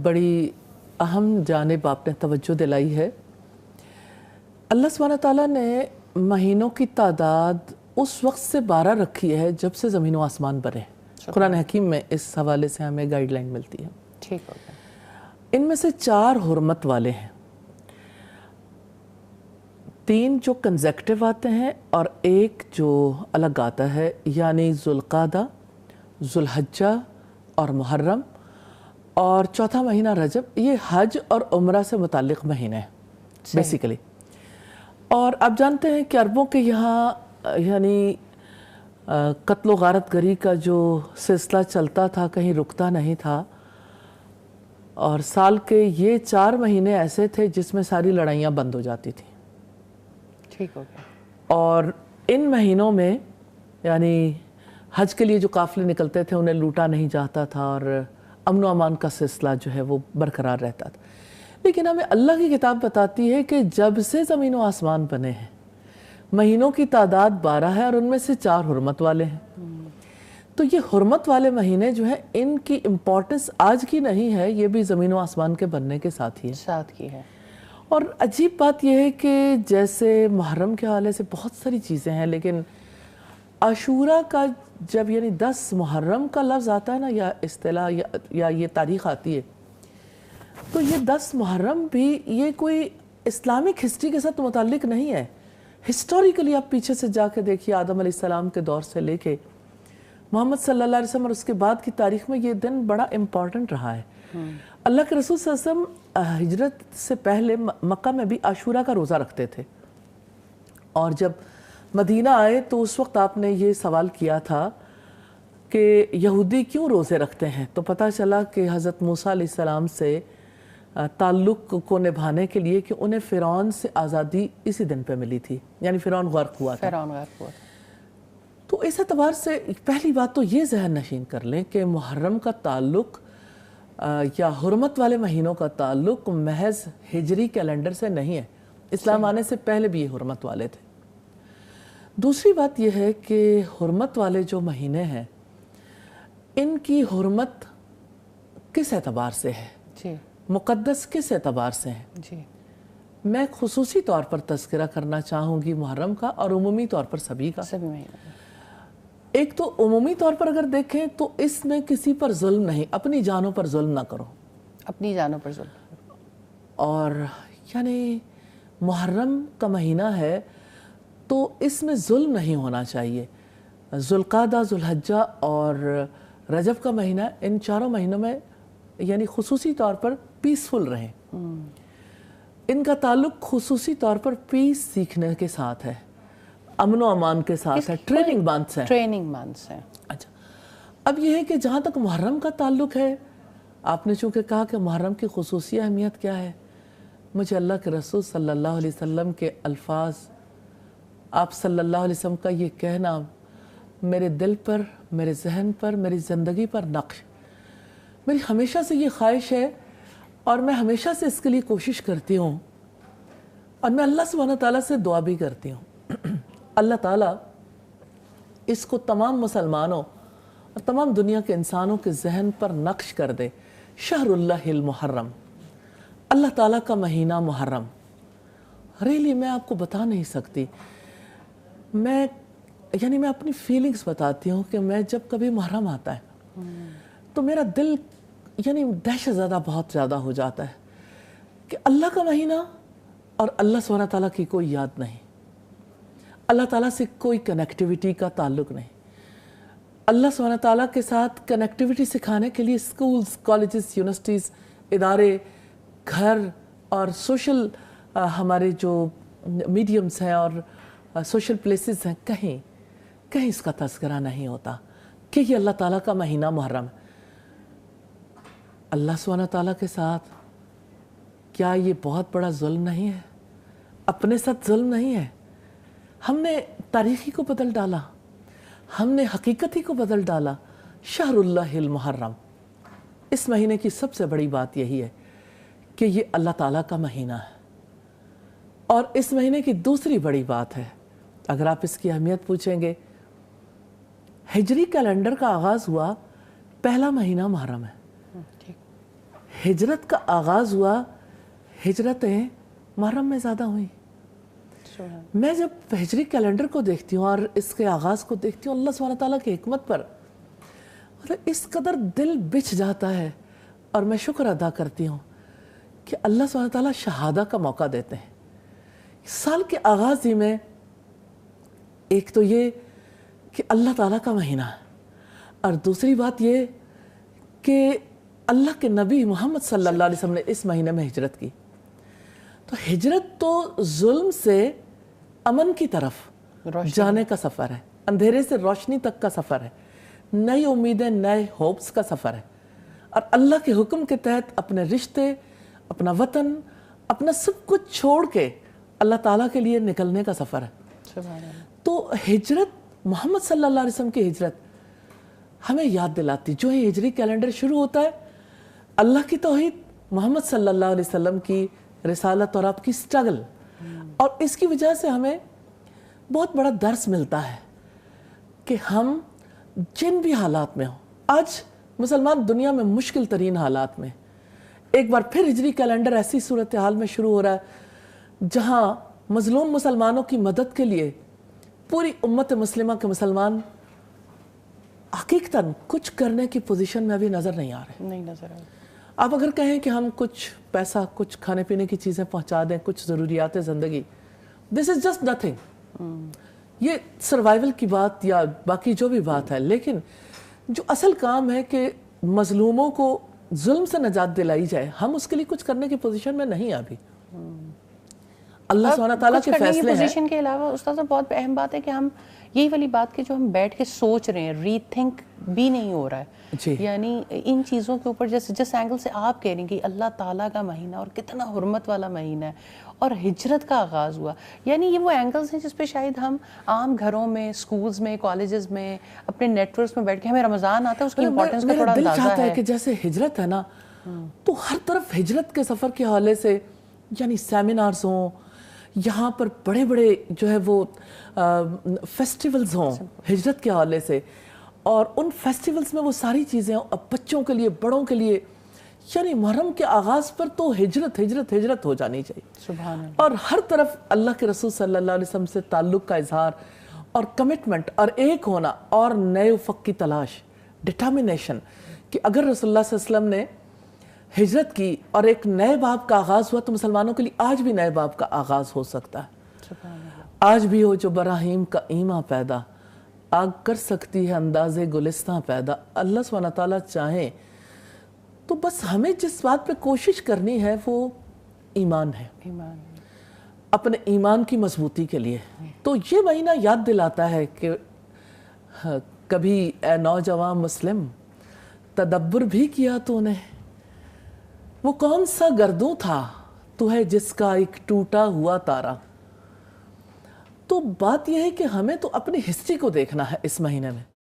بڑی اہم جانب آپ نے توجہ دلائی ہے۔ اللہ سبحانہ تعالیٰ نے مہینوں کی تعداد اس وقت سے 12 رکھی ہے جب سے زمین و آسمان بنے۔ قرآن حکیم میں اس حوالے سے ہمیں گائیڈ لائن ملتی ہے۔ ٹھیک ہو گیا۔ ان میں سے 4 حرمت والے ہیں، 3 جو کنزیکٹیو آتے ہیں اور 1 جو الگ آتا ہے، یعنی ذوالقعدہ، ذوالحجہ اور محرم، اور چوتھا مہینہ رجب۔ یہ حج اور عمرہ سے متعلق مہینے ہیں بیسیکلی۔ اور آپ جانتے ہیں کہ عربوں کے یہاں یعنی قتل و غارت گری کا جو سلسلہ چلتا تھا کہیں رکتا نہیں تھا، اور سال کے یہ 4 مہینے ایسے تھے جس میں ساری لڑائیاں بند ہو جاتی تھیں۔ ٹھیک ہو گیا۔ اور ان مہینوں میں یعنی حج کے لیے جو قافلے نکلتے تھے انہیں لوٹا نہیں جاتا تھا اور امن و امان کا سلسلہ جو ہے وہ برقرار رہتا تھا۔ لیکن ہمیں اللہ کی کتاب بتاتی ہے کہ جب سے زمین و آسمان بنے ہیں مہینوں کی تعداد 12 ہے اور ان میں سے 4 حرمت والے ہیں۔ تو یہ حرمت والے مہینے جو ہیں ان کی امپورٹنس آج کی نہیں ہے، یہ بھی زمین و آسمان کے بننے کے ساتھ ہی ہے۔ ساتھ کی ہے۔ اور عجیب بات یہ ہے کہ جیسے محرم کے حوالے سے بہت ساری چیزیں ہیں، لیکن عاشورہ کا جب یعنی 10 محرم کا لفظ آتا ہے نا، یا اصطلاح یا یہ تاریخ آتی ہے، تو یہ 10 محرم بھی یہ کوئی اسلامک ہسٹری کے ساتھ متعلق نہیں ہے۔ ہسٹوریکلی آپ پیچھے سے جا کے دیکھیے، آدم علیہ السلام کے دور سے لے کے محمد صلی اللہ علیہ وسلم اور اس کے بعد کی تاریخ میں یہ دن بڑا امپورٹنٹ رہا ہے۔ اللہ کے رسول صلی اللہ علیہ وسلم ہجرت سے پہلے مکہ میں بھی عاشورہ کا روزہ رکھتے تھے، اور جب مدینہ آئے تو اس وقت آپ نے یہ سوال کیا تھا کہ یہودی کیوں روزے رکھتے ہیں، تو پتہ چلا کہ حضرت موسیٰ علیہ السلام سے تعلق کو نبھانے کے لیے کہ انہیں فرعون سے آزادی اسی دن پہ ملی تھی، یعنی فرعون غرق ہوا تھا۔ فرعون غرق ہوا تھا۔ تو اس اعتبار سے پہلی بات تو یہ ذہن نشین کر لیں کہ محرم کا تعلق یا حرمت والے مہینوں کا تعلق محض ہجری کیلنڈر سے نہیں ہے، اسلام آنے سے پہلے بھی یہ حرمت والے تھے۔ دوسری بات یہ ہے کہ حرمت والے جو مہینے ہیں ان کی حرمت کس اعتبار سے ہے، جی مقدس کس اعتبار سے ہے۔ جی میں خصوصی طور پر تذکرہ کرنا چاہوں گی محرم کا، اور عمومی طور پر سبھی کا۔ سبھی مہینے۔ ایک تو عمومی طور پر اگر دیکھیں تو اس میں کسی پر ظلم نہیں، اپنی جانوں پر ظلم نہ کرو، اپنی جانوں پر ظلم۔ اور یعنی محرم کا مہینہ ہے تو اس میں ظلم نہیں ہونا چاہیے۔ ذوالقعدہ، ذوالحجہ اور رجب کا مہینہ، ان 4 مہینوں میں یعنی خصوصی طور پر پیسفل رہیں۔ ان کا تعلق خصوصی طور پر پیس سیکھنے کے ساتھ ہے، امن و امان کے ساتھ ہے، ٹریننگ منتھس ہیں۔ ٹریننگ منتھس ہیں۔ اچھا، اب یہ ہے کہ جہاں تک محرم کا تعلق ہے، آپ نے چونکہ کہا کہ محرم کی خصوصی اہمیت کیا ہے، مجھے اللہ کے رسول صلی اللہ علیہ وسلم کے الفاظ، آپ صلی اللہ علیہ وسلم کا یہ کہنا میرے دل پر، میرے ذہن پر، میری زندگی پر نقش۔ میری ہمیشہ سے یہ خواہش ہے اور میں ہمیشہ سے اس کے لیے کوشش کرتی ہوں، اور میں اللہ سبحانہ تعالیٰ سے دعا بھی کرتی ہوں اللہ تعالیٰ اس کو تمام مسلمانوں اور تمام دنیا کے انسانوں کے ذہن پر نقش کر دے۔ شہر اللہ المحرم، اللہ تعالیٰ کا مہینہ محرم۔ ریلی میں آپ کو بتا نہیں سکتی، میں اپنی فیلنگز بتاتی ہوں کہ میں جب کبھی محرم آتا ہے تو میرا دل دہشت زدہ بہت زیادہ ہو جاتا ہے کہ اللہ کا مہینہ اور اللہ سبحانہ تعالیٰ کی کوئی یاد نہیں، اللہ تعالیٰ سے کوئی کنیکٹیوٹی کا تعلق نہیں۔ اللہ سبحانہ تعالیٰ کے ساتھ کنیکٹیوٹی سکھانے کے لیے اسکولز، کالجز، یونیورسٹیز، ادارے، گھر اور سوشل ہمارے جو میڈیمز ہیں اور سوشل پلیسز ہیں، کہیں اس کا تذکرہ نہیں ہوتا کہ یہ اللہ تعالیٰ کا مہینہ محرم ہے۔ اللہ سبحانہ تعالیٰ کے ساتھ کیا یہ بہت بڑا ظلم نہیں ہے؟ اپنے ساتھ ظلم نہیں ہے؟ ہم نے تاریخی کو بدل ڈالا، ہم نے حقیقتی کو بدل ڈالا۔ شہر اللہ المحرم، اس مہینے کی سب سے بڑی بات یہی ہے کہ یہ اللہ تعالیٰ کا مہینہ ہے۔ اور اس مہینے کی دوسری بڑی بات ہے، اگر آپ اس کی اہمیت پوچھیں گے، ہجری کیلنڈر کا آغاز ہوا پہلا مہینہ محرم ہے، ہجرت کا آغاز ہوا، ہجرتیں محرم میں زیادہ ہوئیں. میں جب ہجری کیلنڈر کو دیکھتی ہوں اور اس کے آغاز کو دیکھتی ہوں، اللہ سبحانہ تعالیٰ کی حکمت پر مطلب اس قدر دل بچھ جاتا ہے. اور میں شکر ادا کرتی ہوں کہ اللہ سبحانہ تعالیٰ شہادہ کا موقع دیتے ہیں. سال کے آغاز ہی میں ایک تو یہ کہ اللہ تعالیٰ کا مہینہ ہے، اور دوسری بات یہ کہ اللہ کے نبی محمد صلی اللہ علیہ وسلم نے اس مہینے میں ہجرت کی. تو ہجرت تو ظلم سے امن کی طرف جانے کا سفر ہے، اندھیرے سے روشنی تک کا سفر ہے، نئی امیدیں، نئے ہوپس کا سفر ہے، اور اللہ کے حکم کے تحت اپنے رشتے، اپنا وطن، اپنا سب کچھ چھوڑ کے اللہ تعالیٰ کے لیے نکلنے کا سفر ہے. سبحان اللہ. تو ہجرت، محمد صلی اللہ علیہ وسلم کی ہجرت ہمیں یاد دلاتی. جو ہی ہجری کیلنڈر شروع ہوتا ہے، اللہ کی توحید، محمد صلی اللہ علیہ وسلم کی رسالت اور آپ کی سٹرگل، اور اس کی وجہ سے ہمیں بہت بڑا درس ملتا ہے کہ ہم جن بھی حالات میں ہوں، آج مسلمان دنیا میں مشکل ترین حالات میں، ایک بار پھر ہجری کیلنڈر ایسی صورتحال میں شروع ہو رہا ہے جہاں مظلوم مسلمانوں کی مدد کے لیے پوری امت مسلمہ کے مسلمان حقیقتاً کچھ کرنے کی پوزیشن میں ابھی نظر نہیں آ رہے. نہیں نظر آئے. آپ اگر کہیں کہ ہم کچھ پیسہ، کچھ کھانے پینے کی چیزیں پہنچا دیں، کچھ ضروریات زندگی، دس از جسٹ نتھنگ. یہ سروائیول کی بات یا باقی جو بھی بات ہے، لیکن جو اصل کام ہے کہ مظلوموں کو ظلم سے نجات دلائی جائے، ہم اس کے لیے کچھ کرنے کی پوزیشن میں نہیں ابھی. اللہ سبحانہ تعالیٰ کے فیصلے ہیں. پوزیشن کے علاوہ استاد صاحب بہت اہم بات ہے کہ ہم یہی والی بات کہ جو ہم بیٹھ کے سوچ رہے ہیں، ری تھنک بھی نہیں ہو رہا ہے. یعنی ان چیزوں کے اوپر جس اینگل سے آپ کہہ رہی ہیں کہ اللہ تعالیٰ کا مہینہ اور کتنا حرمت والا مہینہ ہے اور ہجرت کا آغاز ہوا، یعنی یہ وہ اینگلز ہیں جس پہ شاید ہم عام گھروں میں، سکولز میں، کالجز میں، اپنے نیٹ ورکس میں بیٹھ کے ہمیں رمضان آتا ہے اس کی امپورٹنس کا تھوڑا اندازہ ہے. میرا دل چاہتا ہے کہ جیسے ہجرت ہے نا، تو ہر طرف ہجرت کے سفر کے حوالے سے یعنی سیمینارز ہوں، یہاں پر بڑے بڑے جو ہے وہ فیسٹیولز ہوں ہجرت کے حوالے سے، اور ان فیسٹیولز میں وہ ساری چیزیں ہوں بچوں کے لیے، بڑوں کے لیے. یعنی محرم کے آغاز پر تو ہجرت ہجرت ہجرت ہو جانی چاہیے. سبحان اللہ. اور ہر طرف اللہ کے رسول صلی اللہ علیہ وسلم سے تعلق کا اظہار اور کمٹمنٹ اور ایک ہونا اور نئے افق کی تلاش، ڈٹرمنیشن کہ اگر رسول اللہ صلی اللہ علیہ وسلم نے ہجرت کی اور ایک نئے باب کا آغاز ہوا تو مسلمانوں کے لیے آج بھی نئے باب کا آغاز ہو سکتا ہے. آج بھی ہو جو براہیم کا ایمہ پیدا، آگ کر سکتی ہے انداز گلستاں پیدا. اللہ سبحانہ تعالیٰ چاہیں تو بس ہمیں جس بات پہ کوشش کرنی ہے وہ ایمان ہے، اپنے ایمان کی مضبوطی کے لیے. تو یہ مہینہ یاد دلاتا ہے کہ کبھی اے نوجوان مسلم تدبر بھی کیا تو نے، وہ کون سا گردوں تھا تو ہے جس کا ایک ٹوٹا ہوا تارا. تو بات یہ ہے کہ ہمیں تو اپنی ہسٹری کو دیکھنا ہے اس مہینے میں.